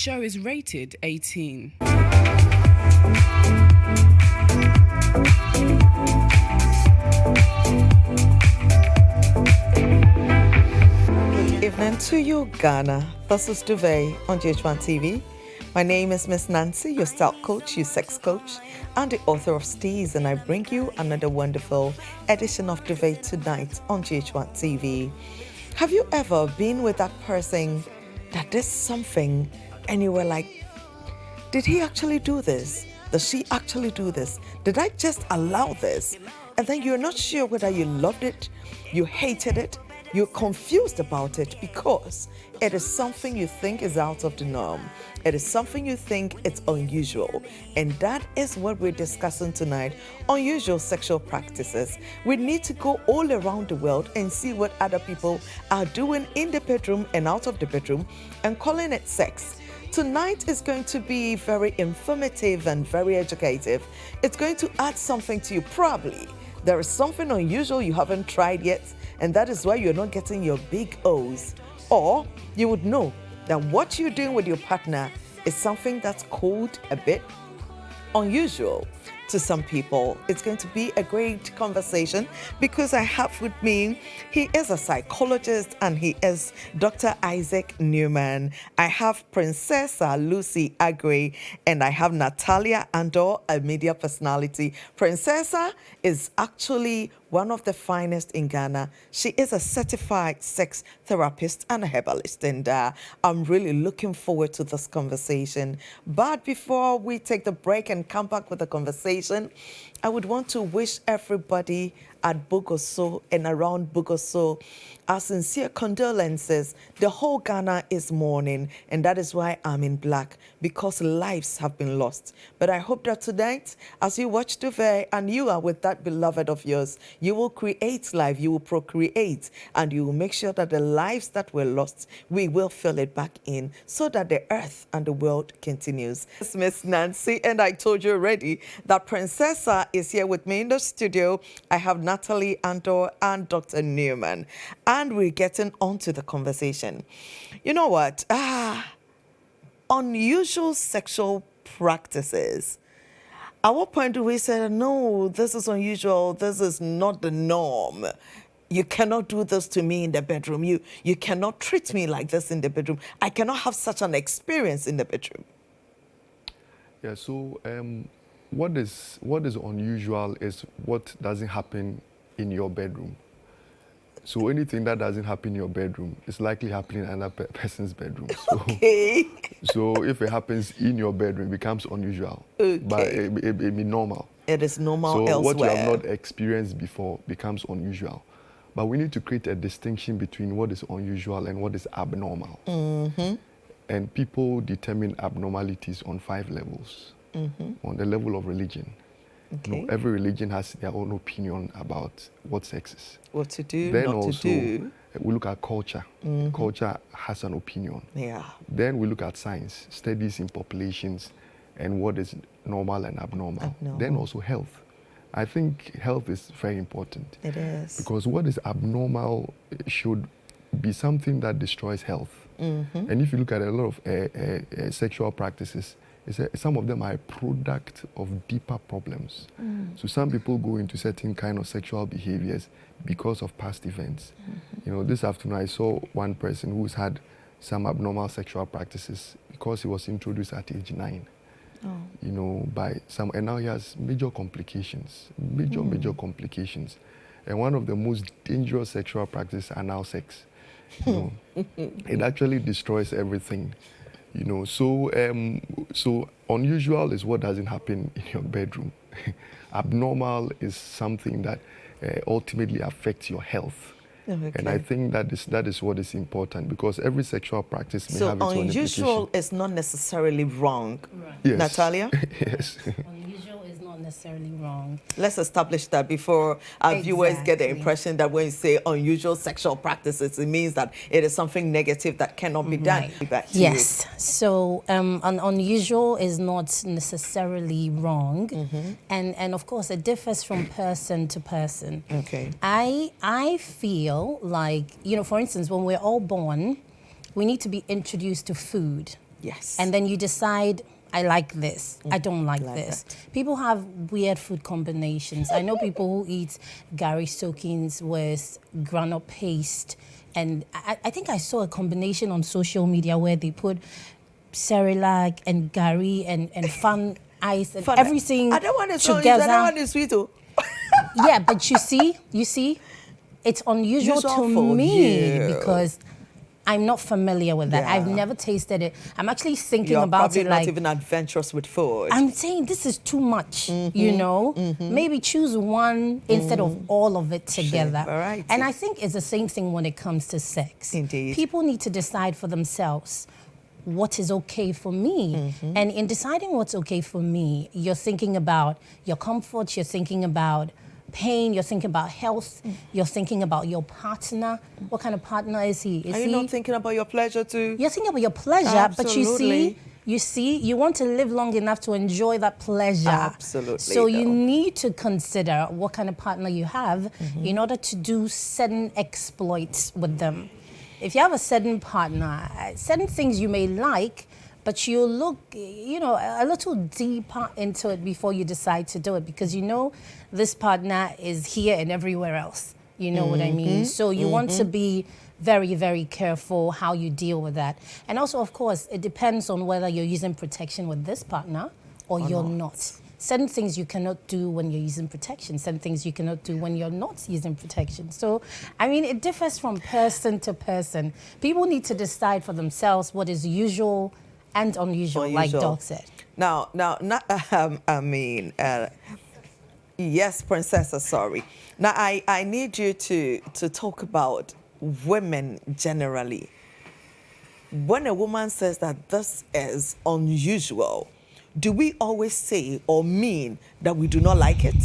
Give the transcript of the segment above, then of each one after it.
show is rated 18. Good evening to you, Ghana. This is Duvet on GHOne TV. My name is Miss Nancy, your style coach, your sex coach, and the author of Steez, and I bring you another wonderful edition of Duvet tonight on GHOne TV. Have you ever been with that person that did something and you were like, did he actually do this? Does she actually do this? Did I just allow this? And then you're not sure whether you loved it, you hated it, you're confused about it because it is something you think is out of the norm. It is something you think it's unusual. And that is what we're discussing tonight, unusual sexual practices. We need to go all around the world and see what other people are doing in the bedroom and out of the bedroom and calling it sex. Tonight is going to be very informative and very educative. It's going to add something to you. Probably there is something unusual you haven't tried yet, and that is why you're not getting your big O's. Or you would know that what you're doing with your partner is something that's called a bit unusual to some people. It's going to be a great conversation because I have with me, he is a psychologist and he is Dr. Isaac Newman. I have Princess Lucy Agre and I have Natalia Andor, a media personality. Princess is actually one of the finest in Ghana. She is a certified sex therapist and a herbalist, and I'm really looking forward to this conversation. But before we take the break and come back with the conversation, I would want to wish everybody at Bogoso and around Bogoso our sincere condolences. The whole Ghana is mourning, and that is why I'm in black, because lives have been lost. But I hope that tonight, as you watch Duvet and you are with that beloved of yours, you will create life, you will procreate, and you will make sure that the lives that were lost, we will fill it back in so that the earth and the world continues. It's Miss Nancy, and I told you already that Princessa is here with me in the studio. I have Natalie Andor and Dr. Newman. And we're getting on to the conversation. You know what? Unusual sexual practices. At what point do we say, no, this is unusual, this is not the norm? You cannot do this to me in the bedroom. You cannot treat me like this in the bedroom. I cannot have such an experience in the bedroom. Yeah, so what is unusual is what doesn't happen in your bedroom. So anything that doesn't happen in your bedroom is likely happening in another person's bedroom. So, Okay. So if it happens in your bedroom, it becomes unusual. Okay. But it be normal. It is normal so elsewhere. What you have not experienced before becomes unusual. But we need to create a distinction between what is unusual and what is abnormal. Mm-hmm. And people determine abnormalities on 5 levels. Mm-hmm. On the level of religion. Okay. You know, every religion has their own opinion about what sex is. What to do, then not also, to do. We look at culture. Mm-hmm. Culture has an opinion. Yeah. Then we look at science, studies in populations, and what is normal and abnormal. Then also health. I think health is very important. It is. Because what is abnormal should be something that destroys health. Mm-hmm. And if you look at a lot of sexual practices, some of them are a product of deeper problems. So some people go into certain kind of sexual behaviors because of past events. You know, this afternoon I saw one person who's had some abnormal sexual practices because he was introduced at age 9. You know, by some, and now he has major complications, major complications. And one of the most dangerous sexual practices are now sex. You know, it actually destroys everything. You know, so unusual is what doesn't happen in your bedroom. Abnormal is something that ultimately affects your health. Okay. And I think that is what is important, because every sexual practice may have its own implication. So unusual is not necessarily wrong. Right. Yes. Natalia? Yes. Unusual is not necessarily wrong. Let's establish that before our viewers get the impression that when you say unusual sexual practices, it means that it is something negative that cannot be done. Back to yes. You. So an unusual is not necessarily wrong. And of course, it differs from person to person. Okay. I feel like, you know, for instance, when we're all born, we need to be introduced to food. Yes. And then you decide, I like this, I don't like this. that. People have weird food combinations. I know people who eat gari soakings with groundnut paste. And I think I saw a combination on social media where they put Cerelac and gari and fun ice and everything I don't want to together. I don't want to sweet. Oh. Yeah, but you see, it's unusual Usual to for me you. because I'm not familiar with that. Yeah. I've never tasted it. I'm actually thinking You're about probably it not like, even adventurous with food. I'm saying this is too much, you know? Maybe choose one instead of all of it together. variety. And I think it's the same thing when it comes to sex. Indeed. People need to decide for themselves what is okay for me. And in deciding what's okay for me, you're thinking about your comfort, you're thinking about pain, you're thinking about health, you're thinking about your partner. What kind of partner is he? Is Are you he not thinking about your pleasure too? You're thinking about your pleasure, Absolutely. but you see, you want to live long enough to enjoy that pleasure. Absolutely, So you though. need to consider what kind of partner you have in order to do certain exploits with them. If you have a certain partner, certain things you may like, but you look, a little deeper into it before you decide to do it, because you know this partner is here and everywhere else. You know what I mean? So you want to be very, very careful how you deal with that. And also, of course, it depends on whether you're using protection with this partner or you're not. Certain things you cannot do when you're using protection. Certain things you cannot do when you're not using protection. So, I mean, it differs from person to person. People need to decide for themselves what is usual and unusual, like Doc said. Now, yes, Princessa, sorry. Now, I need you to talk about women generally. When a woman says that this is unusual, do we always say or mean that we do not like it?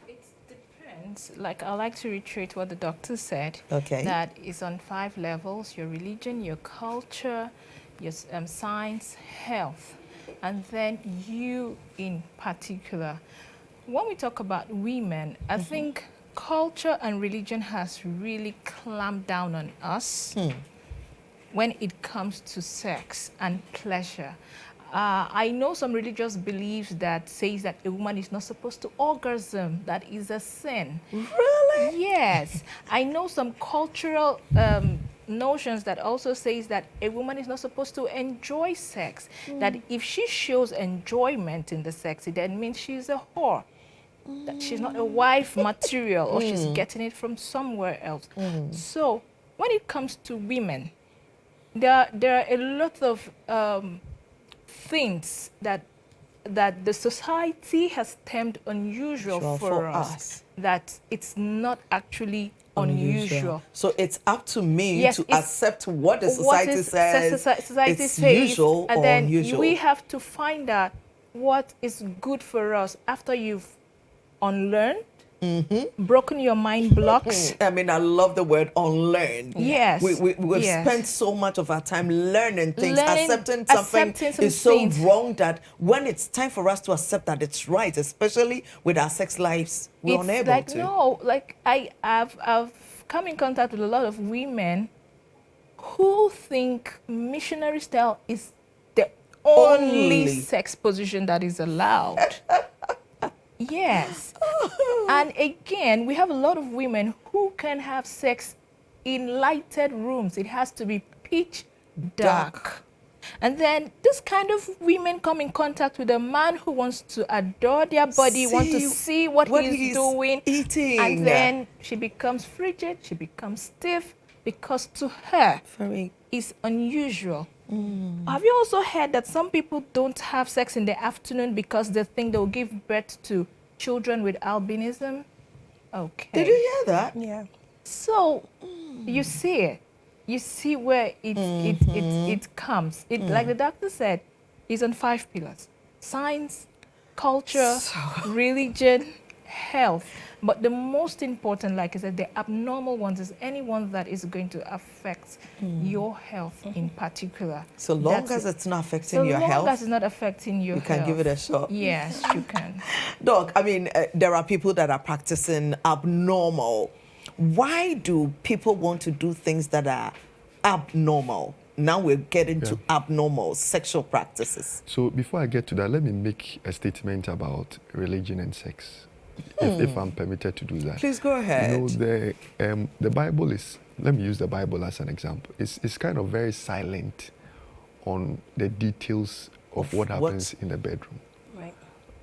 It depends. Like, I like to reiterate what the doctor said. Okay. That is on 5 levels: your religion, your culture, your science, health, and then you in particular. When we talk about women, I think culture and religion has really clamped down on us when it comes to sex and pleasure. I know some religious beliefs that says that a woman is not supposed to orgasm. That is a sin. Really? Yes. I know some cultural notions that also says that a woman is not supposed to enjoy sex. That if she shows enjoyment in the sex, it then means she's a whore. That she's not a wife material, or she's getting it from somewhere else. So when it comes to women, there are a lot of things that the society has termed unusual for us, that it's not actually unusual. So it's up to me Yes, to it's accept what the society says society it's says, usual and or then unusual. we have to find out what is good for us after you've unlearned, broken your mind blocks. I mean, I love the word unlearn. Yes. We've Yes. spent so much of our time learning things, accepting accepting some is so things. wrong that when it's time for us to accept that it's right, especially with our sex lives, we're It's unable like, to. no, like I've come in contact with a lot of women who think missionary style is the only sex position that is allowed. Yes. And again, we have a lot of women who can have sex in lighted rooms. It has to be pitch dark. And then this kind of women come in contact with a man who wants to adore their body, wants to see what he's doing. Eating. And then she becomes frigid, she becomes stiff, because to her, it's unusual. Have you also heard that some people don't have sex in the afternoon because they think they'll give birth to children with albinism? Okay. Did you hear that? Yeah. So you see it. You see where it comes. Like the doctor said, it's on 5 pillars: science, culture, religion, health. But the most important, like I said, the abnormal ones is anyone that is going to affect your health in particular. So long as it's not affecting your health, so long as it's not affecting your you health, can give it a shot. Yes, you can. Doc, I mean, there are people that are practicing abnormal. Why do people want to do things that are abnormal? now we're getting to abnormal sexual practices. So before I get to that, let me make a statement about religion and sex, if I'm permitted to do that. Please go ahead. You know, the Bible is, let me use the Bible as an example. It's kind of very silent on the details of what happens in the bedroom. Right.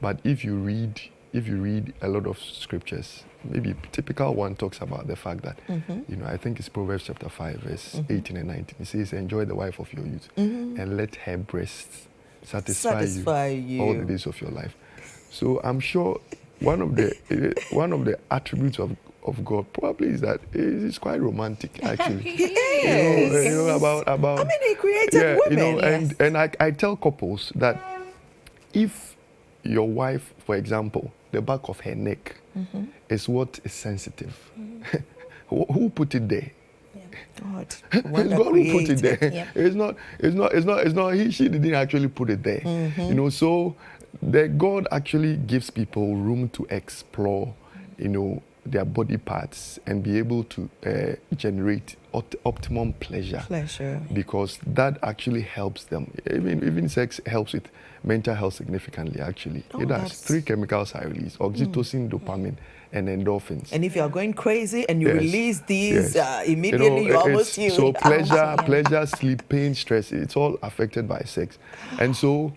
But if you read a lot of scriptures, maybe a typical one talks about the fact that, you know, I think it's Proverbs chapter 5, verse 18 and 19. It says, enjoy the wife of your youth and let her breasts satisfy you all the days of your life. So I'm sure one of the attributes of God probably is that he's quite romantic, actually. He is. You know, about I mean, he created women. You know, and I tell couples that if your wife, for example, the back of her neck is what is sensitive, who put it there? God, It's God who put it there. Yep. It's not she didn't actually put it there. You know, so the God actually gives people room to explore, you know, their body parts and be able to generate optimum pleasure. Because that actually helps them. Even sex helps with mental health significantly, actually. It has 3 chemicals I release: oxytocin, dopamine, and endorphins. And if you are going crazy and you release these immediately, you know, you're almost healed. So pleasure, sleep, pain, stress, it's all affected by sex. And so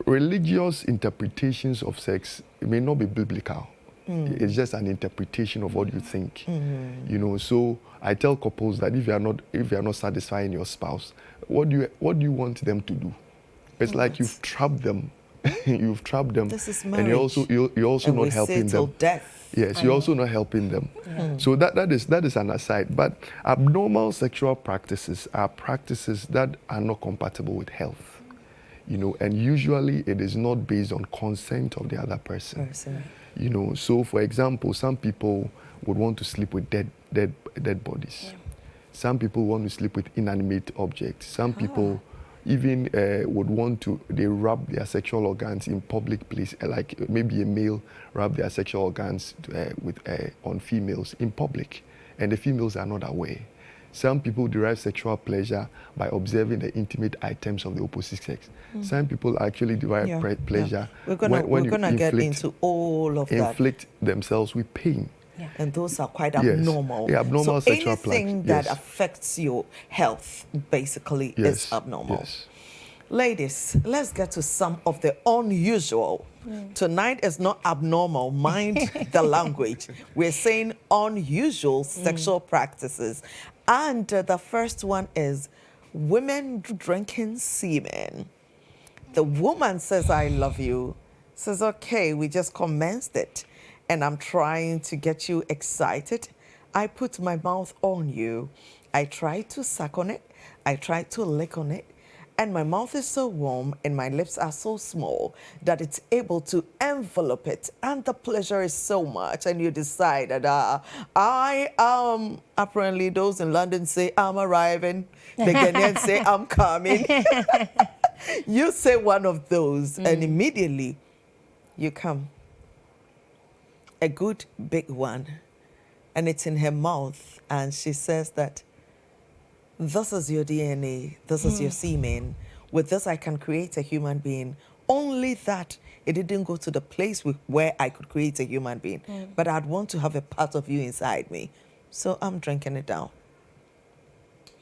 religious interpretations of sex may not be biblical. It's just an interpretation of what you think. You know, so I tell couples that if you are not satisfying your spouse, what do you want them to do? It's like you've trapped them. You've trapped them. This is and you're also and not helping them. Death. Yes, you're also not helping them. So that is an aside. But abnormal sexual practices are practices that are not compatible with health. You know, and usually it is not based on consent of the other person. You know, so for example, some people would want to sleep with dead bodies. Some people want to sleep with inanimate objects. Some people even would want to, they rub their sexual organs in public place, like maybe a male rub their sexual organs on females in public, and the females are not aware. Some people derive sexual pleasure by observing the intimate items of the opposite sex. Some people actually derive pleasure We're gonna get into all of that. Inflict themselves with pain. And those are quite abnormal. Yeah, abnormal so sexual anything that affects your health basically is abnormal. Ladies, let's get to some of the unusual. Tonight is not abnormal, mind the language. We're saying unusual sexual practices. And the first one is women drinking semen. The woman says, I love you. Says, okay, we just commenced it. And I'm trying to get you excited. I put my mouth on you. I try to suck on it. I try to lick on it. And my mouth is so warm and my lips are so small that it's able to envelope it. And the pleasure is so much. And you decide that apparently those in London say, I'm arriving. The Ghanaians say, I'm coming. You say one of those and immediately you come. A good big one. And it's in her mouth. And she says that, this is your DNA, this is your semen. With this, I can create a human being. Only that it didn't go to the place where I could create a human being. But I'd want to have a part of you inside me. So I'm drinking it down.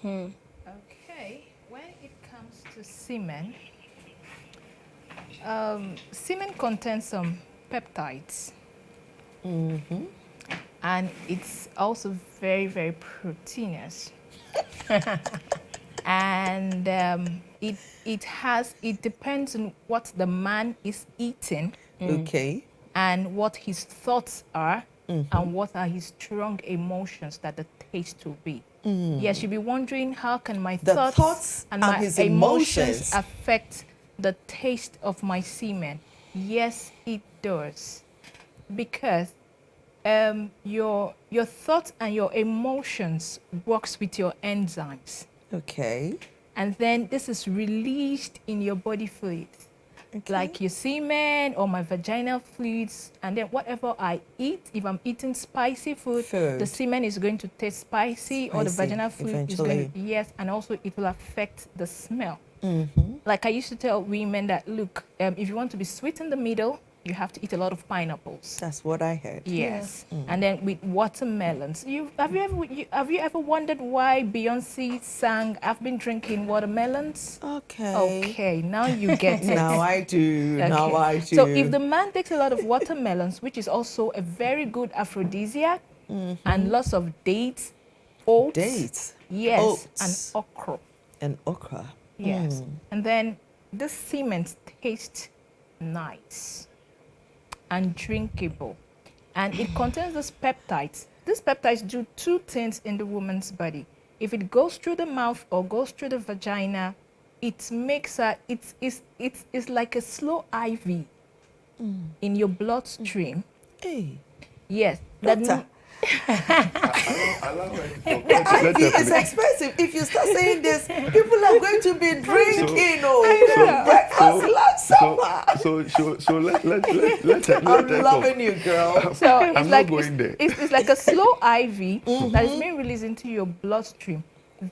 Okay, when it comes to semen, semen contains some peptides. And it's also very, very proteinous. And it depends on what the man is eating. Okay. And what his thoughts are, and what are his strong emotions that the taste will be. Yes, you'll be wondering, how can my thoughts and my his emotions affect the taste of my semen? Yes, it does. Because your thoughts and your emotions works with your enzymes. Okay. And then this is released in your body fluids. like your semen or my vaginal fluids, and then whatever I eat, if I'm eating spicy food, the semen is going to taste spicy, or the vaginal fluid is going to, yes, and also it will affect the smell. Like I used to tell women that, look, if you want to be sweet in the middle, you have to eat a lot of pineapples. That's what I heard. Yes. And then with watermelons. Have you ever wondered why Beyonce sang, "I've been drinking watermelons"? Okay. Okay, now you get it. Now I do. Okay. Now I do. So if the man takes a lot of watermelons, which is also a very good aphrodisiac, and lots of dates, oats. Dates? Yes. Oats. And okra. And okra. Yes. And then the semen tastes nice and drinkable, and it contains these peptides. These peptides do two things in the woman's body. If it goes through the mouth or goes through the vagina, it makes it's like a slow IV in your bloodstream. Hey. Yes. Doctor. I love it. It's expensive. If you start saying this, people are going to be drinking. Breakfast, lunch, supper. So let I'm loving you, girl. So it's I'm like not going there. It's like a slow IV that is being released into your bloodstream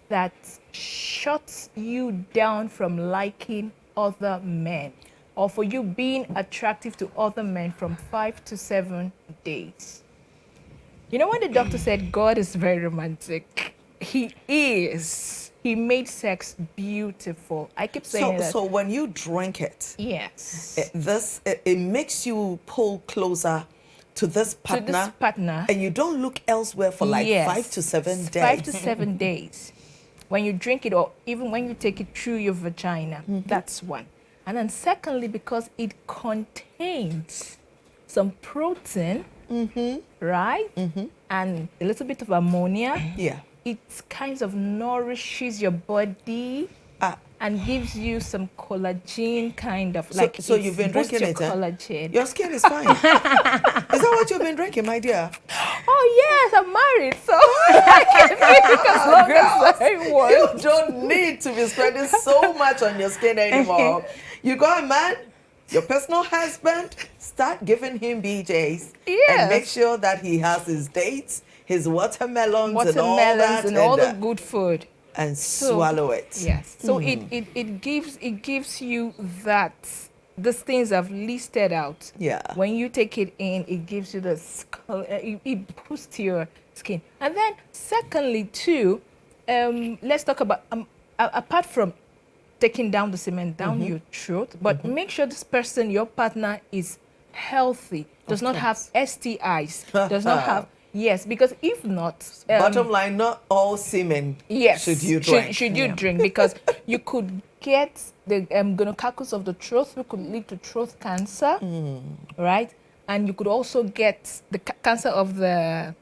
that shuts you down from liking other men, or for you being attractive to other men from 5 to 7 days. You know, when the doctor said God is very romantic, he is. He made sex beautiful. I keep saying that. So when you drink it, yes, it makes you pull closer to this partner, and you don't look elsewhere for like 5 to 7 days. 5 to 7 days. When you drink it, or even when you take it through your vagina, that's one. And then secondly, because it contains some protein, right? And a little bit of ammonia. Yeah. It kind of nourishes your body and gives you some collagen kind of So you've been drinking it, collagen. Your skin is fine. Is that what you've been drinking, my dear? Oh yes, I'm married, so I can drink as long as I want. You don't need to be spending so much on your skin anymore. You got a man, your personal husband, start giving him BJs. Yes. And make sure that he has his dates, his watermelons and all that. And all the good food. And swallow it. Yes. So it gives you that, these things I've listed out. Yeah. When you take it in, it gives you the it boosts your skin. And then secondly too, let's talk about apart from taking down the semen down your throat, but make sure this person, your partner, is healthy, does not have STIs, does not have, yes, because if not... bottom line, not all semen should you drink. Should you drink, because you could get the gonococcus of the throat, which could lead to throat cancer, right? And you could also get the cancer of the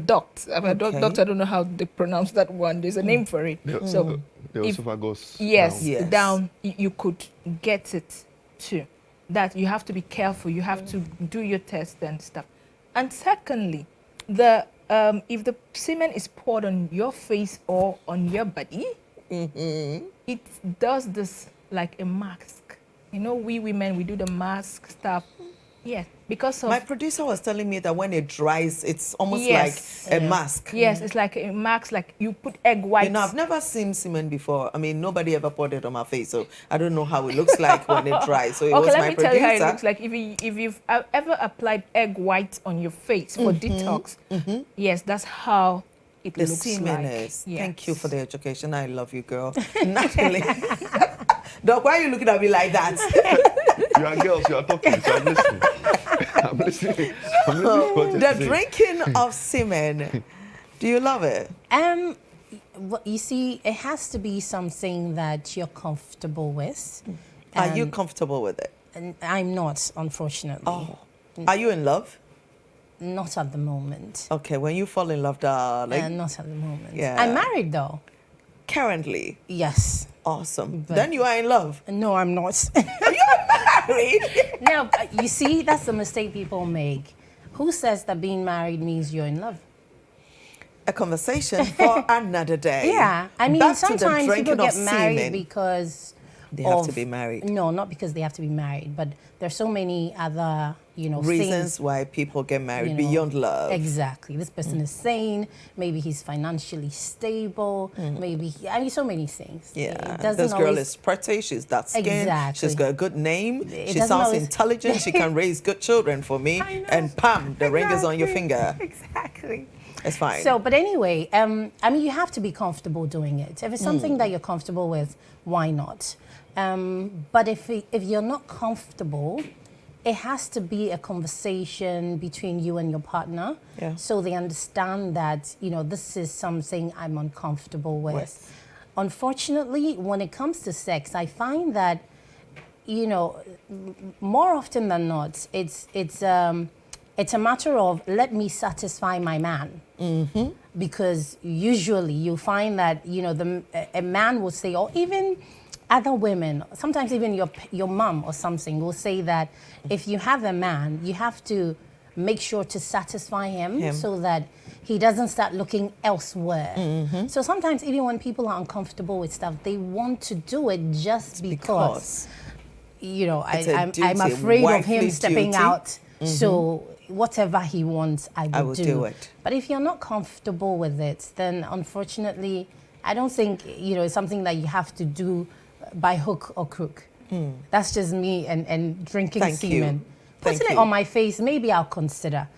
duct. Doctor, I don't know how they pronounce that one. There's a name for it. So the esophagus. Yes, Yes. down, you could get it too. That you have to be careful. You have to do your test and stuff. And secondly, if the semen is poured on your face or on your body, it does this like a mask. You know, we women, we do the mask stuff. Yes, because of... My producer was telling me that when it dries, it's almost Yes. like a mask. Yes, it's like a mask, like you put egg whites. You know, I've never seen semen before. I mean, nobody ever poured it on my face, so I don't know how it looks like when it dries. So it was let my me producer. tell you how it looks like. If you've ever applied egg white on your face for detox, yes, that's how it The looks semen like. is. Yes. Thank you for the education. I love you, girl. Natalie. Doc, why are you looking at me like that? You are girls, you are talking, so I'm listening. I'm listening. I'm listening to what you're The saying. drinking of semen, do you love it? You see, it has to be something that you're comfortable with. Are you comfortable with it? And I'm not, unfortunately. Oh. Are you in love? Not at the moment. Okay, when you fall in love, darling. Not at the moment. Yeah. I'm married though. Currently. Yes. Awesome. But- Then you are in love. No, I'm not. Married? No, you see, that's the mistake people make. Who says that being married means you're in love? A conversation for another day. Yeah, I mean, Back to the sometimes people drinking get of married semen. because They have to be married. No, not because they have to be married, but there's so many other, Reasons things, why people get married you know, beyond love. Exactly. This person is sane. Maybe he's financially stable. Maybe so many things. Yeah, It doesn't this girl always, is pretty. She's that skin. Exactly. She's got a good name. It She doesn't sounds always- intelligent. She can raise good children for me. I know. And pam, the ring is on your finger. Exactly. It's fine. So, but anyway, you have to be comfortable doing it. If it's something that you're comfortable with, why not? But if you're not comfortable, it has to be a conversation between you and your partner. Yeah. So they understand that, this is something I'm uncomfortable with. Yes. Unfortunately, when it comes to sex, I find that, more often than not, it's a matter of let me satisfy my man. Because usually you find that, a man will say, or even other women, sometimes even your mom or something will say that if you have a man, you have to make sure to satisfy him. So that he doesn't start looking elsewhere. So sometimes even when people are uncomfortable with stuff, they want to do it just because I'm afraid of him wifely stepping duty. out. So whatever he wants, I will do it. But if you're not comfortable with it, then unfortunately, I don't think it's something that you have to do by hook or crook. That's just me and drinking Thank semen. you. Thank Putting it you. on my face, maybe I'll consider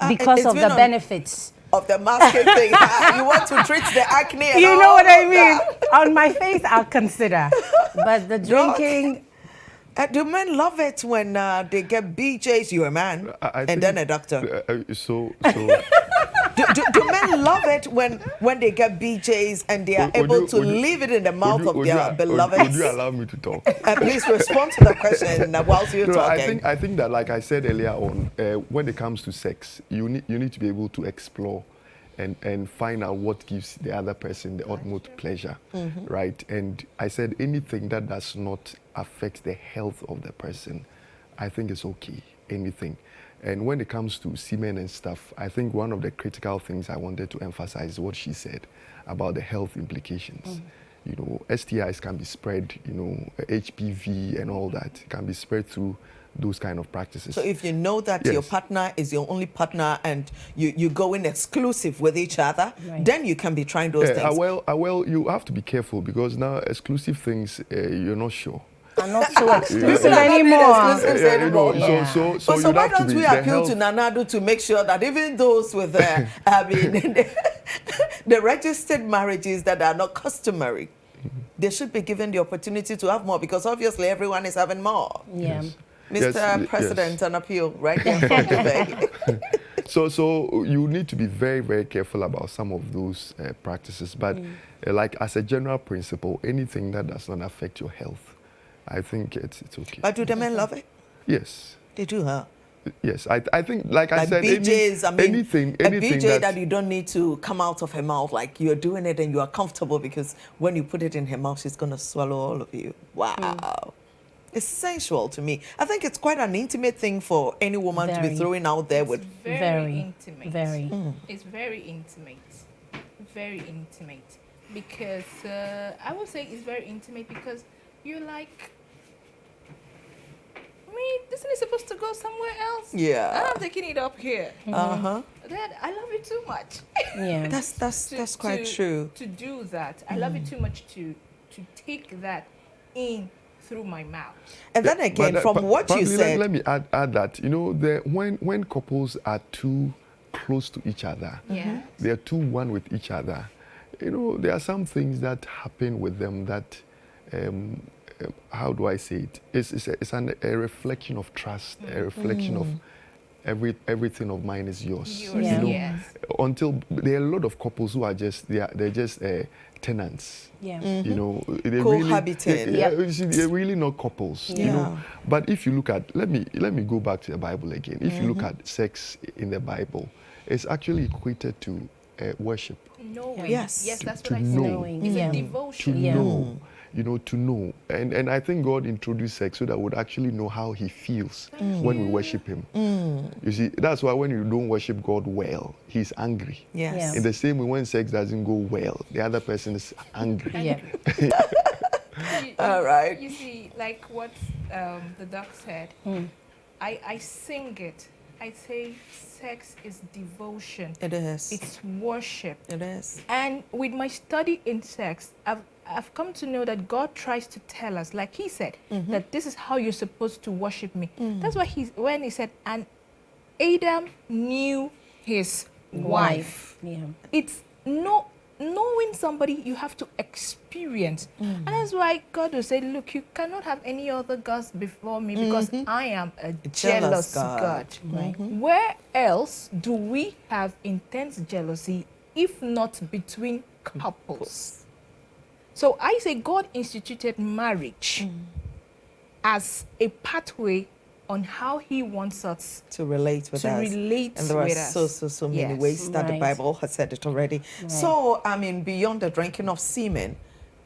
because it's of been the on- benefits. Of the masking thing. You want to treat the acne and You all know what I of mean? that. On my face, I'll consider. But the drinking, Do men love it when they get BJs? You're a man, I and think, then a doctor. So Do men love it when they get BJs and they are able to leave it in the mouth of their beloveds? Would you allow me to talk? Please respond to the question whilst you're No, talking. I think that, like I said earlier on, when it comes to sex, you need to be able to explore and find out what gives the other person the utmost pleasure, right? And I said anything that does not affect the health of the person, I think it's okay, anything. And when it comes to semen and stuff, I think one of the critical things I wanted to emphasize is what she said about the health implications. STIs can be spread, HPV and all that can be spread through those kind of practices. So if you know that your Yes. partner is your only partner and you go in exclusive with each other, Right. then you can be trying those things. Well, you have to be careful because now exclusive things, you're not sure. are not so exclusive They're not being anymore. exclusive Yeah, anymore. Yeah. So So you'd why have to don't be we the appeal to health- Nanadu to make sure that even those with the registered marriages that are not customary, they should be given the opportunity to have more because obviously everyone is having more. Yeah. Mr. Yes, President, yes. an appeal right here from Duvet. So you need to be very, very careful about some of those practices. But like as a general principle, anything that does not affect your health, I think it's okay. But do the men love it? Yes. They do, huh? Yes. I think, like I Like said, BJs, anything a BJ that, that you don't need to come out of her mouth, like you're doing it and you are comfortable because when you put it in her mouth, she's going to swallow all of you. Wow. It's sensual to me. I think it's quite an intimate thing for any woman to be Very. throwing out there with. Very intimate. Very. It's very intimate. Very intimate. Because I would say it's very intimate because you're like, this is supposed to go somewhere else. Yeah. I'm taking it up here. Uh-huh. Dad, I love you too much. Yeah. That's quite true. To do that. I love you too much to take that in through my mouth. And then again, But, from what you probably said, let me add that, when couples are too close to each other, Yeah. they're too one with each other, there are some things that happen with them that, how do I say it? It's a reflection of trust, a reflection of everything of mine is yours. Yeah. Yes. Until there are a lot of couples who are they're just tenants. Yeah. They're Cohabiting. you see, they're really not couples. Yeah. But if you look at, let me go back to the Bible again. If you look at sex in the Bible, it's actually equated to worship. Knowing. Yes. Yes, that's To what I said. know. Knowing. It's Yeah. a To devotion. Yeah. know, to know. And I think God introduced sex so that we would actually know how he feels when we worship him. You see, that's why when you don't worship God well, he's angry. yes. Yeah. In the same way, when sex doesn't go well, the other person is angry. Yeah. All right. You see, like what the doc said, I sing it. I say sex is devotion. It is. It's worship. It is. And with my study in sex, I've come to know that God tries to tell us, like he said, that this is how you're supposed to worship me. That's why when he said, and Adam knew his wife. Yeah. It's knowing somebody you have to experience. And that's why God will say, look, you cannot have any other gods before me because I am a jealous God. Right. Where else do we have intense jealousy if not between couples? So I say God instituted marriage as a pathway on how he wants us To relate with us. relate And there are with us. so many Yes. ways that the Right. Bible has said it already. Right. So, I mean, beyond the drinking of semen,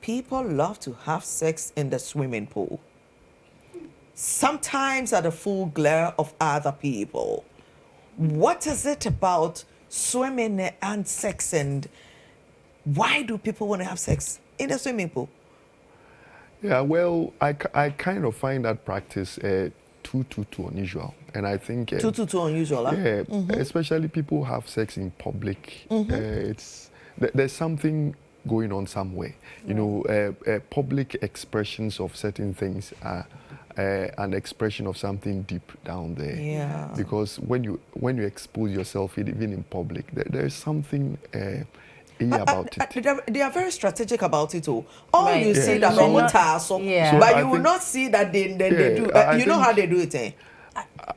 people love to have sex in the swimming pool. Sometimes at the full glare of other people. What is it about swimming and sex, and why do people want to have sex in the swimming pool? Yeah, well, I kind of find that practice too unusual. And I think... Too unusual, huh? Yeah, especially people have sex in public. There's something going on somewhere. You know, public expressions of certain things are an expression of something deep down there. Yeah. Because when you expose yourself even in public, there's something about it. They are very strategic about it all. All Right. you see Yeah. that So- normal tassel, Yeah. So but I you will think- not see that they do. I You know think- how they do it, eh?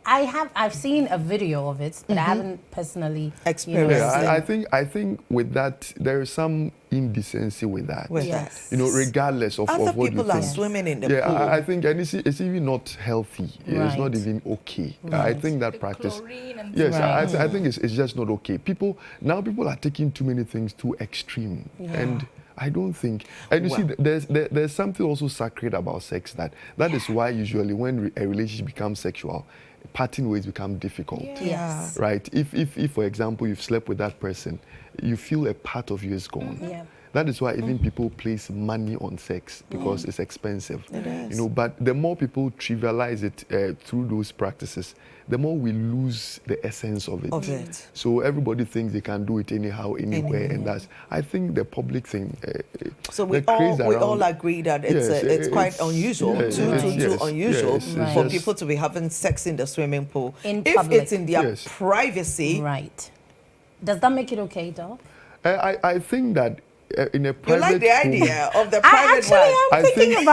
I've seen a video of it, but I haven't personally Experienced. Yeah, I think with that there is some indecency with that. With Yes. You know, regardless of Other what you people are think. swimming in the Yeah, pool. I think, and it's even not healthy. It's not Right. even okay. I Right. think that The practice. chlorine and Yes, Right. I think it's just not okay. People are taking too many things too extreme, and I don't think. And you see, there's something also sacred about sex that is why usually when a relationship becomes sexual, parting ways become difficult. Yes. Right? If for example you've slept with that person, you feel a part of you is gone. Yeah. That is why even people place money on sex because it's expensive. It is. You know, but the more people trivialize it through those practices, the more we lose the essence of it. So everybody thinks they can do it anyhow, anywhere, and that's. I think the public thing. So we the craze all around- agree that it's Yes, it's quite it's- unusual, yeah, too yes, unusual yes, it's for just- people to be having sex in the swimming pool. In if public. it's in their Yes. privacy, Right. Does that make it okay, though? I think that in a you private like the pool- idea of the private one. I think- If you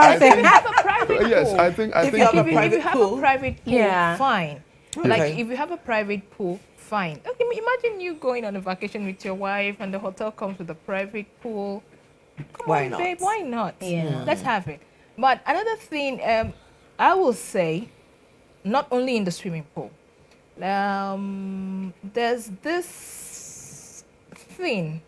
have a private pool, Yes, I think If you have a people- private if you have pool? a private pool, Yeah. fine. Okay. Like if you have a private pool, fine. Okay, imagine you going on a vacation with your wife and the hotel comes with a private pool. Come Why on, not? babe, why not? Yeah. Let's have it. But another thing, I will say, not only in the swimming pool, there's this thing,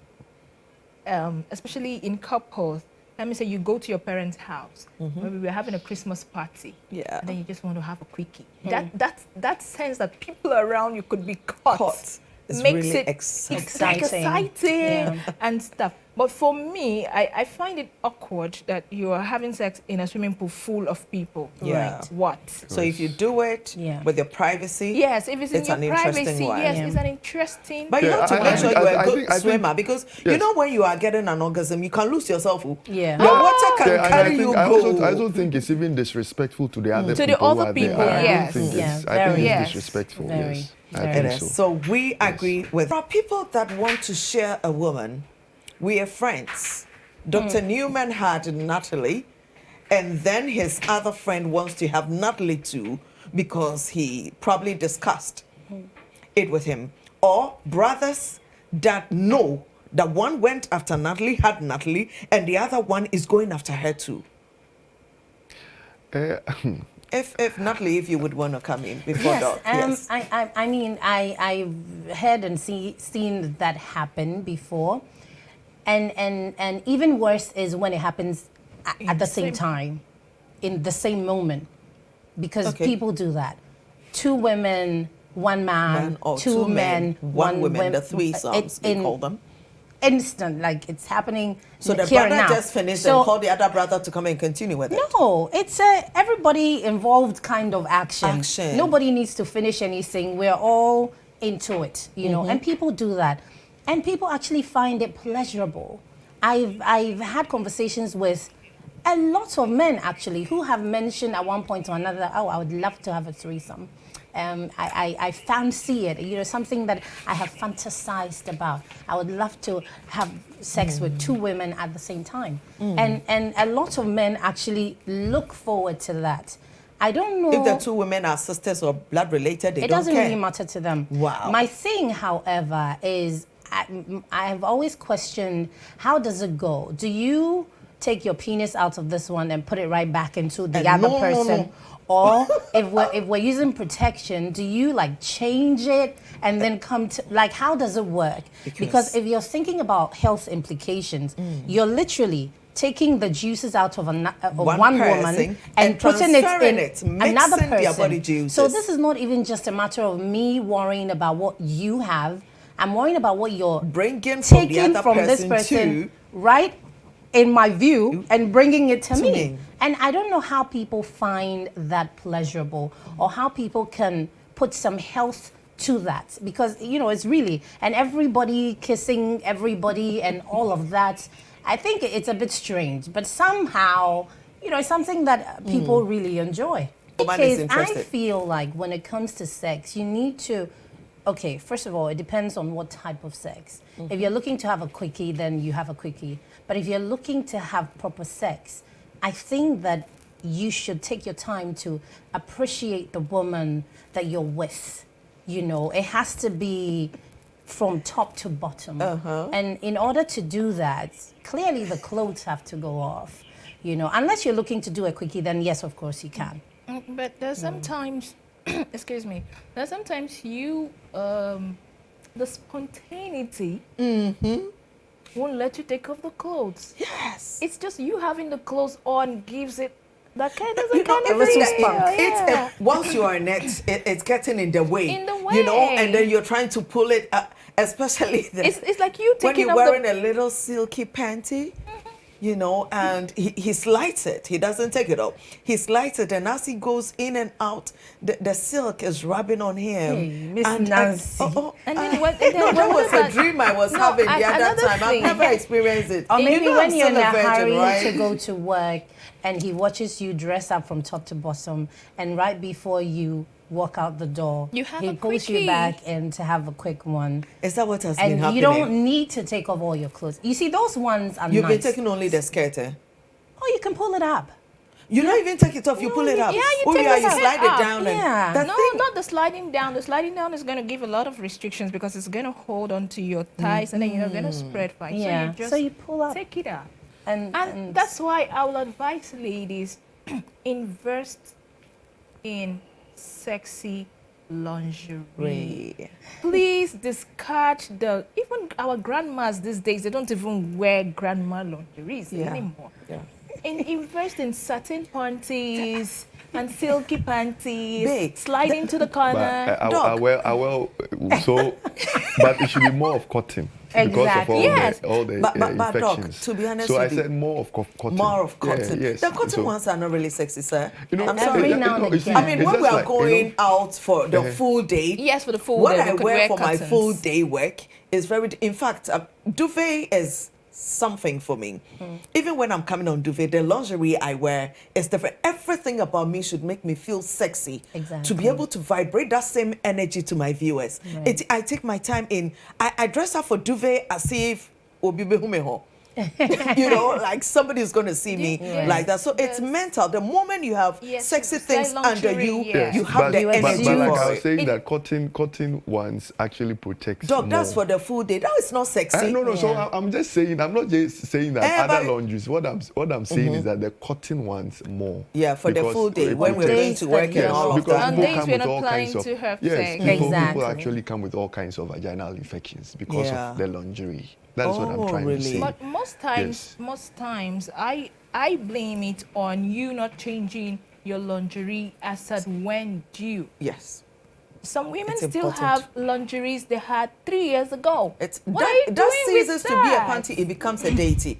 especially in couples. Let me say you go to your parents' house. Maybe we're having a Christmas party. Yeah. And then you just want to have a quickie. That sense that people around you could be caught It's makes really it exciting. exciting Yeah. and stuff. But for me, I find it awkward that you are having sex in a swimming pool full of people. Yeah. Right. What? So if you do it Yeah. with your privacy, Yes, if it's in It's your an interesting privacy, one. yes, Yeah. it's an interesting. but you Yeah, have to I- make I sure think- you are I a good think- I think- swimmer because you yes. know when you are getting an orgasm, you can lose yourself. Oh. Yeah. Your water can Yeah, and carry you I go. also think it's even disrespectful to the other To the people. who other are there. people, I don't yes. think Yeah, it's, I think very. it's Yes. disrespectful. Very, Yes, very. I It think is. so. So we agree with. There are people that want to share a woman. We are friends. Dr. Newman had Natalie, and then his other friend wants to have Natalie too because he probably discussed it with him. Or brothers that know that one went after Natalie, had Natalie, and the other one is going after her too. If Natalie, if you would want to come in before Yes, Doc. Yes. I mean, I've heard and seen that happen before, and even worse is when it happens at the same time, in the same moment, because Okay. people do that. 2 women, 1 man, Man or 2 two men, men, one woman, the wom- threesomes, we call them. instant, like it's happening So the here and brother now. just finished So- and called the other brother to come and continue with it. No, it's a everybody involved kind of action. Action. Nobody needs to finish anything. We're all into it, you know, and people do that. And people actually find it pleasurable. I've had conversations with a lot of men actually who have mentioned at one point or another, oh, I would love to have a threesome. I fancy it, you know, something that I have fantasized about. I would love to have sex with two women at the same time. And a lot of men actually look forward to that. I don't know. If the two women are sisters or blood related, they It don't doesn't care. really matter to them. Wow. My thing, however, is I have always questioned, how does it go? Do you take your penis out of this one and put it right back into the other no, person? no. Or if we're using protection, do you like change it and then come to, like, how does it work? Because if you're thinking about health implications, you're literally taking the juices out of, one woman and putting it in another mixing their person. body juices. So this is not even just a matter of me worrying about what you have. I'm worrying about what you're bringing from the taking other from this person person, too. right, in my view, and bringing it to To me. me. And I don't know how people find that pleasurable or how people can put some health to that, because, you know, it's really, and everybody kissing everybody and all of that. I think it's a bit strange, but somehow, you know, it's something that people really enjoy. Woman is Because I interested. feel like when it comes to sex, you need to, okay, first of all, it depends on what type of sex. If you're looking to have a quickie, then you have a quickie. But if you're looking to have proper sex, I think that you should take your time to appreciate the woman that you're with. You know, it has to be from top to bottom. And in order to do that, clearly the clothes have to go off. You know, unless you're looking to do a quickie, then yes, of course you can. But there's sometimes, excuse me, there's sometimes you, the spontaneity won't let you take off the clothes. Yes. It's just you having the clothes on gives it that kind of You know, kind of everything feel, that yeah. once you are in it, it's getting in the way. In the You know, way. and then you're trying to pull it up, especially It's like you when taking you're off wearing a little silky panty. You know, and he slides it. He doesn't take it off. He slides it, and as he goes in and out, the silk is rubbing on him. Hey, Miss Nancy. And then when- and then no, that when was that- a dream I was No, having the and other another time. I've thing- never experienced it. Or maybe you know, when I'm you're in still a virgin, hurry right? to go to work and he watches you dress up from top to bottom, and right before you walk out the door, You have he a pulls you quickie. back in to have a quick one. Is that what has been And happening? you don't need to take off all your clothes. You see, those ones are You've nice. been taking only the skirt, eh? Oh, you can pull it up. You don't even take it off, you pull it up. yeah, you oh, take yeah, the you skirt slide it up. down. Yeah. And that No, thing, not the sliding down. The sliding down is going to give a lot of restrictions because it's going to hold onto your thighs and then you're not going to spread fine. Yeah. So you pull up. take it out. And And that's why I will advise ladies invest in sexy lingerie. Ray. Please discard even our grandmas these days, they don't even wear grandma lingeries anymore. Yeah. And invest in satin panties and silky panties, Babe, slide into the corner. So, but it should be more of cotton because of Exactly. all Yes. the But Doc, infections. to be honest so I with you, said more of cotton. More of Yeah, cotton. yes. The cotton So, ones are not really sexy, sir. you know, I'm sorry. Every now and you see, again. I mean, it's when we just are like, going you know, out for the full day, Yes, for the full what day, I we could wear for my cottons. full day work is very. In fact, duvet is something for me. Even when I'm coming on duvet, the lingerie I wear is different. Everything about me should make me feel sexy. To be Exactly. able to vibrate that same energy to my viewers. Right. I take my time in. I dress up for duvet as if obi behume ho. You know, like somebody's going to see me Yes. like that. So it's Yes. mental. The moment you have Yes, sexy it's like things under lingerie, you, yes. you have the You energy but like for I was it. saying, that cotton ones actually protects Dog, that's more. for the full day. That is not sexy. No. So Yeah. I'm just saying. I'm not just saying that Eh, other but- laundries. What I'm saying is that the cotton ones more. Yeah, for the Because full day it when we're protects- going to work Yes, and all of because that. On people days come we're with not all planning kinds of to have yes, sex. people Exactly. actually come with all kinds of vaginal infections because Yeah. of the lingerie. That's what Oh, I'm trying really? to say. But most times, I blame it on you not changing your lingerie as at when due. Yes. Some women It's still important. have lingeries they had 3 years ago. It's What are you that doing with ceases to be a that? panty, it becomes a deity.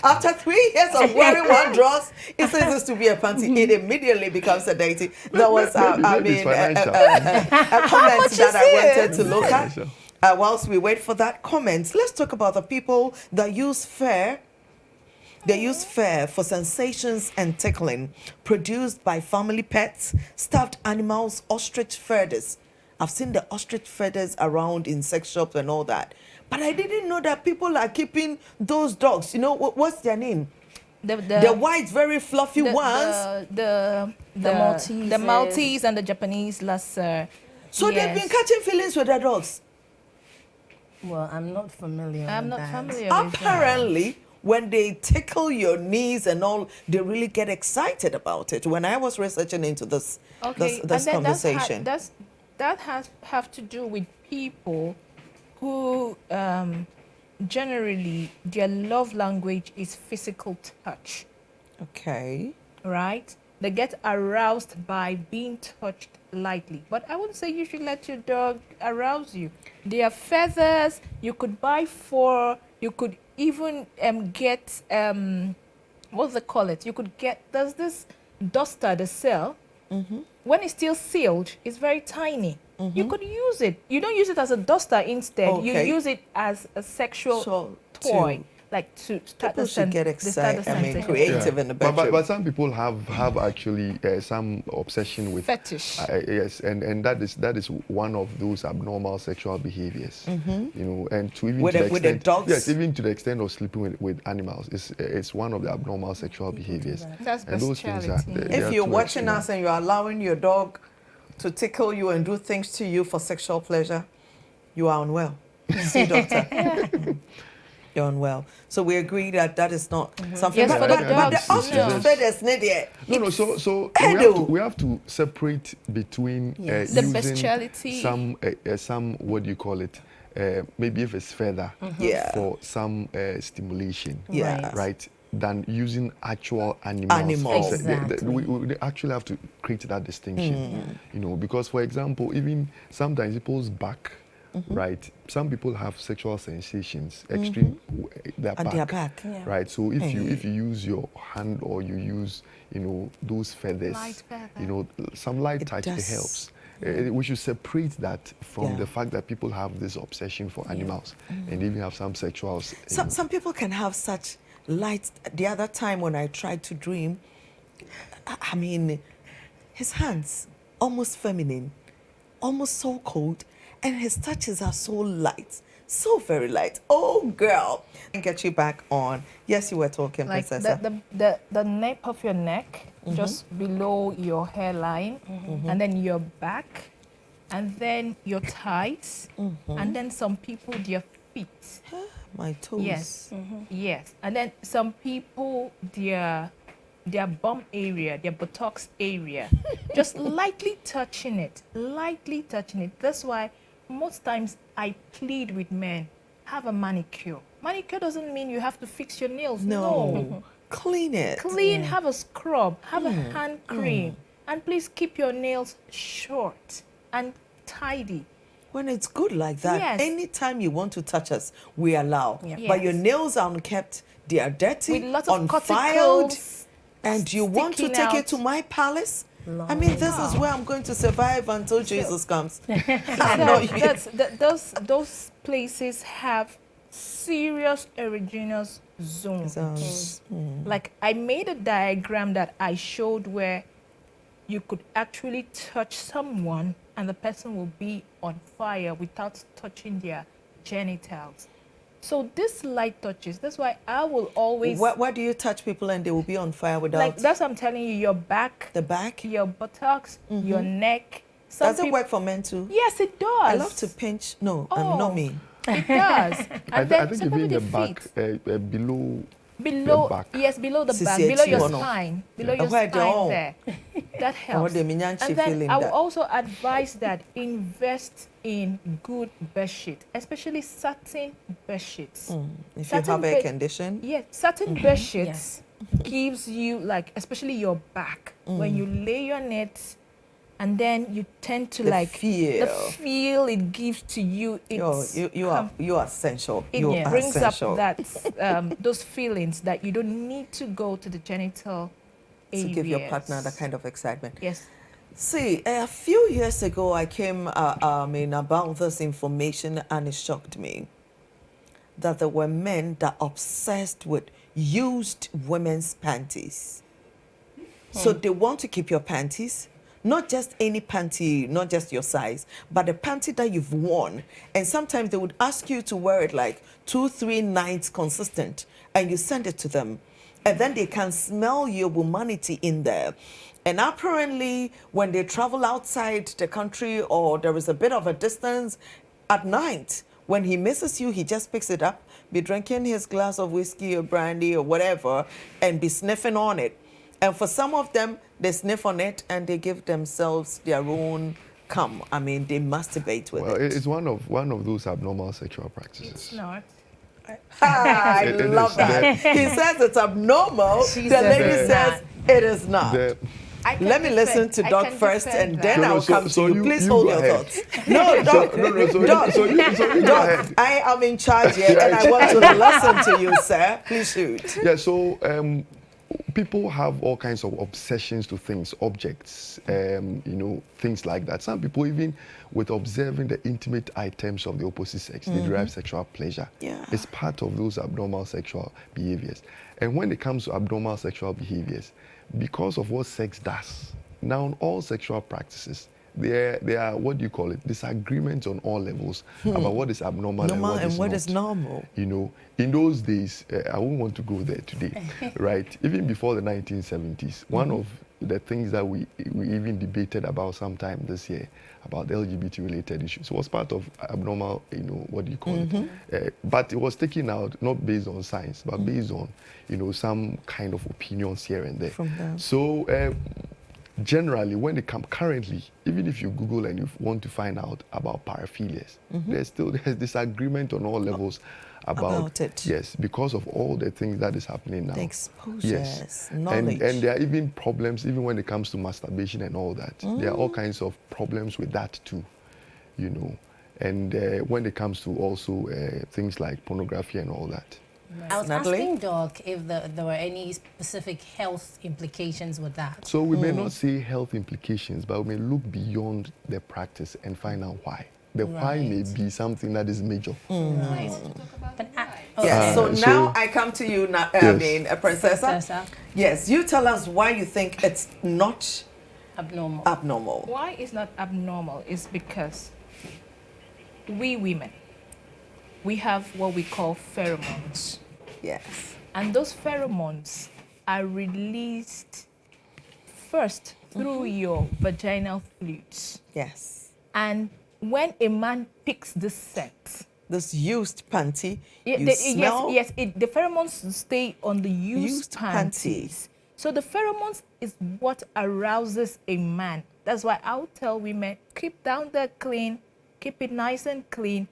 After 3 years of wearing one dress, it ceases to be a panty. It immediately becomes a deity. There was, Maybe it's financial. a comment that I wanted to look at. Financial. Whilst we wait for that comment, let's talk about the people that use fur. They use fur for sensations and tickling, produced by family pets, stuffed animals, ostrich feathers. I've seen the ostrich feathers around in sex shops and all that. But I didn't know that people are keeping those dogs. You know, what's their name? The white, very fluffy ones. The Maltese. The Maltese and the Japanese Lasser. So they've been catching feelings with their dogs. Well, I'm not familiar I'm with not that. familiar with that. Apparently, when they tickle your knees and all, they really get excited about it. When I was researching into this Okay, this and then conversation, that has have to do with people who generally their love language is physical touch, okay. right? They get aroused by being touched lightly. But I wouldn't say you should let your dog arouse you. Their feathers, you could buy fur, you could even get what do they call it? You could get, there's this duster they sell. When it's still sealed, it's very tiny. You could use it. You don't use it as a duster instead. Okay. You use it as a sexual So, toy, to- like to start People the should get they start the excited. I mean, sensation. creative in the bedroom. But some people have actually some obsession with Fetish. yes, and that is one of those abnormal sexual behaviors. You know, and to even With to the- the with the extent, dogs? yes, even to the extent of sleeping with animals, it's one of the abnormal sexual behaviors. That's And those things are bestiality. they If are you're too watching extreme. us and you're allowing your dog to tickle you and do things to you for sexual pleasure, you are unwell. See, doctor. You're unwell. So we agree that that is not something. Yes, but, for the but dogs, the ostrich no. feathers, Nadia. No, so Hello. we have to separate between Yes. The using bestiality. some what do you call it? Maybe if it's feather Yeah. for some stimulation, Yeah. right? Than using actual animals. Animals. Exactly. We actually have to create that distinction, you know, because for example, even sometimes people's back, right? Some people have sexual sensations, extreme their At back, their back. Yeah. right? So if you use your hand or you use, you know, those feathers, Light feather. you know, some light It touch, does. it helps. We should separate that from Yeah. the fact that people have this obsession for animals and even have some sexual. Some people can have such light. The other time when I tried to dream, I mean, his hands almost feminine, almost so cold, and his touches are so light, so very light. Oh, girl! And get you back on. Yes, you were talking, Like Princess. the nape of your neck, just below your hairline, and then your back, and then your thighs, and then some people their feet. My toes. Yes, yes, and then some people their bum area, their buttocks area, just lightly touching it, lightly touching it. That's why most times I plead with men, have a manicure. Manicure doesn't mean you have to fix your nails. No. Clean it. Clean, have a scrub, have a hand cream, and please keep your nails short and tidy. When it's good like that, Yes. anytime you want to touch us, we allow. Yeah. But your Yes. nails are unkept, they are dirty, With lots of unfiled, cuticles and you want to sticking take out. it to my palace? I mean, this is where I'm going to survive until Jesus comes. I'm So not you. those places have serious erogenous zones. Zones. Like I made a diagram that I showed where you could actually touch someone and the person will be on fire without touching their genitals. So this light touches, that's why I will always Where do you touch people and they will be on fire without like that's what I'm telling you, your back, the back? your buttocks, your neck. Some Does it people- work for men too? Yes, it does. I love to pinch. No, Oh. not me. It does. I And then think some even people the they back feet. below. Below, back. yes, below the back, Sisi below your echi, spine, below Yeah. your Where the spine all? there. That I want helps. the minyanchi And then feeling I will that. also advise that invest in good bed sheet, especially satin bed sheets. If you Satin have air bed- condition, Yes, satin bed sheets gives you like, especially your back, when you lay on it, and then you tend to The the feel. feel it gives to you. You are essential. It You are brings essential up that those feelings that you don't need to go to the genital to areas. give your partner that kind of excitement. Yes. See, a few years ago, I came about this information, and it shocked me that there were men that obsessed with used women's panties. So they want to keep your panties, not just any panty, not just your size, but the panty that you've worn. And sometimes they would ask you to wear it like 2-3 nights consistent, and you send it to them. And then they can smell your womanity in there. And apparently, when they travel outside the country or there is a bit of a distance at night, when he misses you, he just picks it up, be drinking his glass of whiskey or brandy or whatever, and be sniffing on it. And for some of them, they sniff on it and they give themselves their own cum. I mean, they masturbate with Well, it. it's one of those abnormal sexual practices. It's not. I It love is. that. He says it's abnormal. She The said lady it's says it is not. The- Let me listen to Doc first, and then No, no, I'll so- come so to you. you- Please you hold go your ahead. thoughts. No, Doc. Doc, so you go Doc, ahead. I am in charge here, and I want to listen to you, sir. Please shoot. Yeah, so people have all kinds of obsessions to things, objects, things like that. Some people, even with observing the intimate items of the opposite sex, they derive sexual pleasure. Yeah. It's part of those abnormal sexual behaviors. And when it comes to abnormal sexual behaviors, because of what sex does, now in all sexual practices, there are, what do you call it, disagreements on all levels about what is abnormal Normal and what is not. normal. In those days, I wouldn't want to go there today, right? Even before the 1970s, one of the things that we even debated about sometime this year about LGBT-related issues was part of abnormal, what do you call it? But it was taken out not based on science, but based on, some kind of opinions here and there. From them. So generally, when they come currently, even if you Google and you want to find out about paraphilias, there's disagreement on all levels about it. Yes, because of all the things that is happening now. The exposures, Yes, knowledge. and there are even problems, even when it comes to masturbation and all that. There are all kinds of problems with that too, And when it comes to also things like pornography and all that. I was Natalie? asking Doc if there were any specific health implications with that. So we may not say health implications, but we may look beyond the practice and find out why. The why may Right. be something that is major. Right. But Yes. So so- now I come to you, Princessa. Princessa. Yes, you tell us why you think it's not Abnormal. abnormal. Why it's not abnormal is because we women, we have what we call pheromones. Yes. And those pheromones are released first through your vaginal fluids. Yes. And when a man picks this scent, This used panty, you yes, smell. the pheromones stay on the used panties. panties. So the pheromones is what arouses a man. That's why I'll tell women, keep down that clean, keep it nice and clean,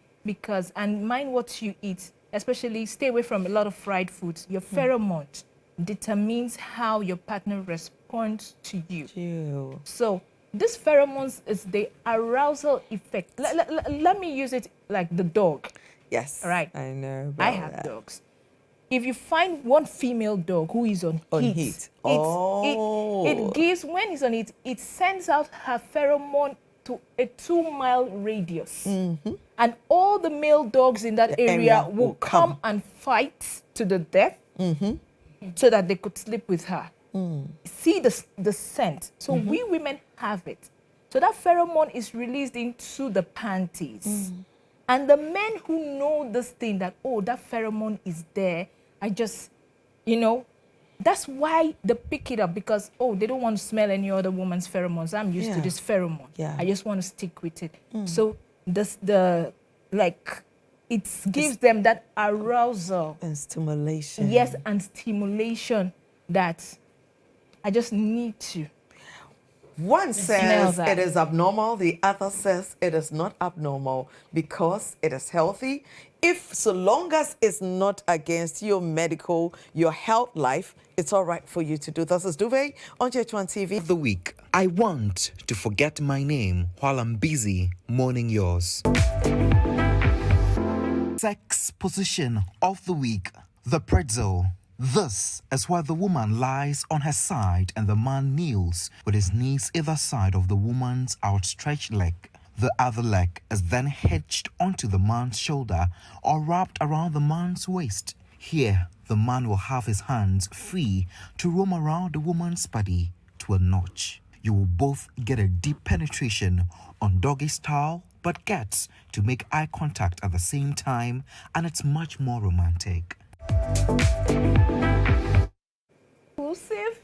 and mind what you eat. Especially stay away from a lot of fried foods. Your pheromones determines how your partner responds to you. Ew. So this pheromones is the arousal effect. Let me use it like the dog. Yes. Right. I know. I about have that. dogs. If you find one female dog who is on heat, it gives, when it's on heat, it sends out her pheromone to a 2-mile radius. And all the male dogs in that area will come and fight to the death so that they could sleep with her. See the scent. So we women have it. So that pheromone is released into the panties. And the men who know this thing that, that pheromone is there, I just, that's why they pick it up, because, they don't want to smell any other woman's pheromones. I'm used to this pheromone. Yeah. I just want to stick with it. So it gives them that arousal. And stimulation. Yes, and stimulation that I just need to. One smell says that. it is abnormal, the other says it is not abnormal because it is healthy. If so long as it's not against your medical, your health life, it's all right for you to do. This is Duvet on GHOne TV. The week. I want to forget my name while I'm busy mourning yours. Sex position of the week. The pretzel. This is where the woman lies on her side and the man kneels with his knees either side of the woman's outstretched leg. The other leg is then hitched onto the man's shoulder or wrapped around the man's waist. Here, the man will have his hands free to roam around the woman's body to a notch. You will both get a deep penetration on doggy style, but get to make eye contact at the same time, and it's much more romantic. Exclusive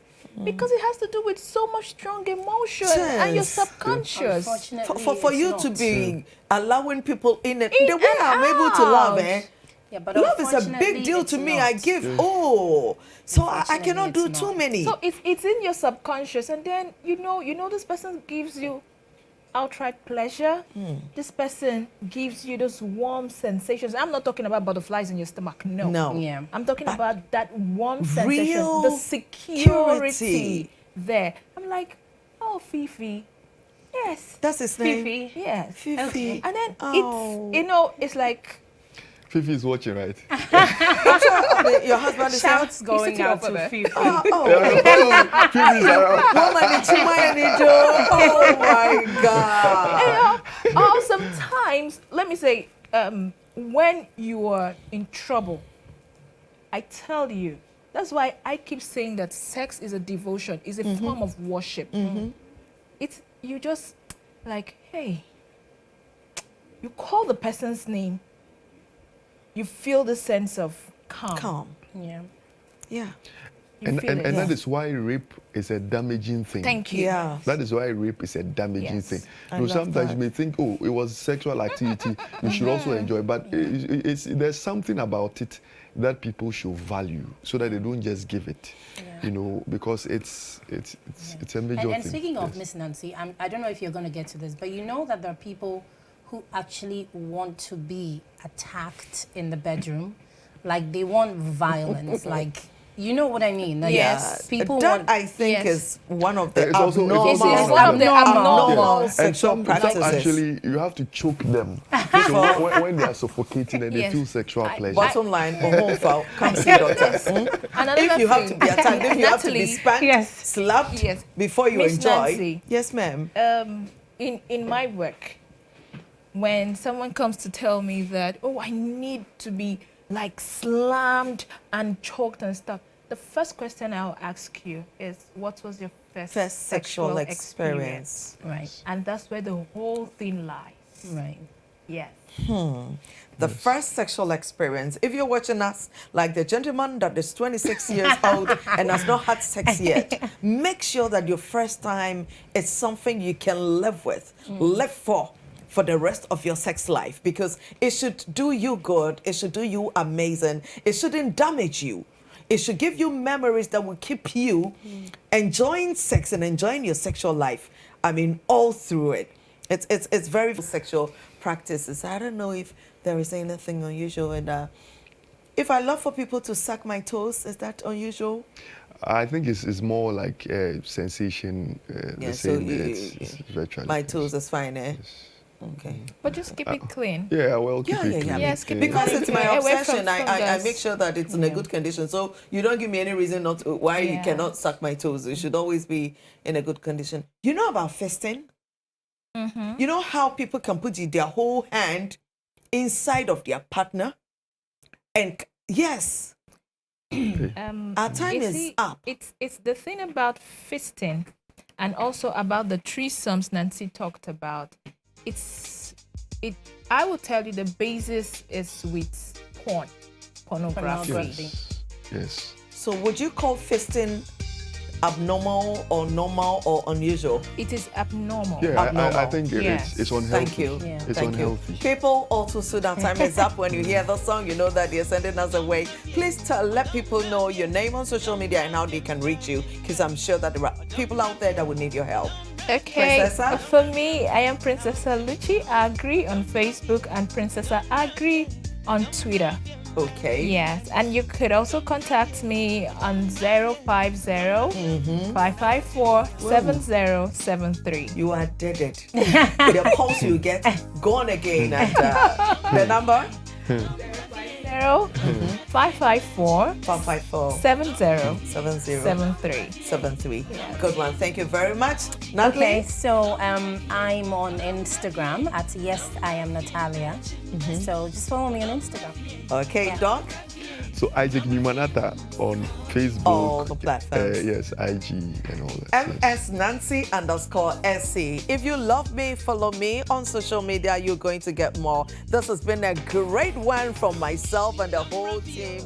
because it has to do with so much strong emotion and your Yes. subconscious. Unfortunately, For it's you not. to be allowing people in it, In the way and I'm able to love, out. Yeah, but love is a big unfortunately, deal it's to me. not. I give, so I cannot do Unfortunately, too it's many. So it's in your subconscious, and then you know this person gives you outright pleasure. This person gives you those warm sensations. I'm not talking about butterflies in your stomach. No. No. Yeah. I'm talking about that warm sensation, Real the security security. there. I'm like, oh, Fifi, yes, That's his name. Fifi. yes. Fifi. And then Oh. it's like Fifi is watching, right? Your husband is Shouts going sitting out over to there. Fifi. Fifi is around. Woman in Chuma and in Joe. Oh my God. sometimes, let me say, when you are in trouble, I tell you, that's why I keep saying that sex is a devotion, is a form of worship. It's you just like, hey, you call the person's name, you feel the sense of calm. Calm. Yeah. Yeah. You And, feel and, it. and that Yeah. is why rape is a damaging thing. Thank you. Yeah. That is why rape is a damaging Yes. thing. I You know, love sometimes that. you may think, oh, it was sexual activity, you should also enjoy, but there's something about it that people should value so that they don't just give it, you know, because it's a major And thing. speaking of Yes. Miss Nancy, I don't know if you're going to get to this, but you know that there are people who actually want to be attacked in the bedroom, like they want violence, like you know what I mean? Like, Yes. people that want. I think yes. is one of the It's also- it's also abnormal, It's one of the abnormal. And sexual some practices. actually, you have to choke them. So when they are suffocating and they Yes. feel sexual pleasure. Bottom line, come see doctor. Another If you have to thing, be attacked, if you have to be Natalie, spanked, Yes. slapped Yes. before you Miss enjoy. Nancy. Yes, ma'am. In my work, when someone comes to tell me that, oh, I need to be like slammed and choked and stuff, the first question I'll ask you is, what was your first Sexual experience. Right, And that's where the whole thing lies. right. Yes. The first sexual experience, if you're watching us, like the gentleman that is 26 years old and has not had sex yet, make sure that your first time is something you can live with, live for the rest of your sex life, because it should do you good, it should do you amazing, it shouldn't damage you. It should give you memories that will keep you enjoying sex and enjoying your sexual life. I mean, all through it. It's very sexual practices. I don't know if there is anything unusual in that. If I love for people to suck my toes, is that unusual? I think it's more like sensation, Yeah, the so same. you- It's virtually. My toes is fine, eh? Okay. But just keep it clean. Yeah, well, keep it clean. Yes, keep it Because clean. it's my Away from obsession. I fungus. make sure that it's in a good condition. So you don't give me any reason not to, why you Yeah. cannot suck my toes. It should always be in a good condition. You know about fisting? You know how people can put their whole hand inside of their partner? And yes, our time You is see, up. It's the thing about fisting, and also about the threesomes Nancy talked about. I will tell you the basis is with pornography. Pornography. Yes. So would you call fisting abnormal or normal or unusual? It is abnormal. Yeah, I Abnormal. think Yes. it's unhealthy. Thank you. Yeah. It's Thank unhealthy. you. People also, so that time is up. When you hear the song, you know that they're sending us away. Please let people know your name on social media and how they can reach you, because I'm sure that there are people out there that will need your help. Okay, Princessa? for me, I am Princessa Luchi Agri on Facebook and Princessa Agri on Twitter. Okay. Yes, and you could also contact me on 050-554-7073. You are did it. The pulse you get gone again. And the number? 554 554 7073. 73. Good one. Thank you very much. Natalie? Okay, so I'm on Instagram at Yes I Am Natalia. So just follow me on Instagram. Okay, Doc? So Isaac Numanata on Facebook. All the platforms. Yes, IG and all that. MS Nancy _SC. If you love me, follow me on social media. You're going to get more. This has been a great one from myself and the whole team.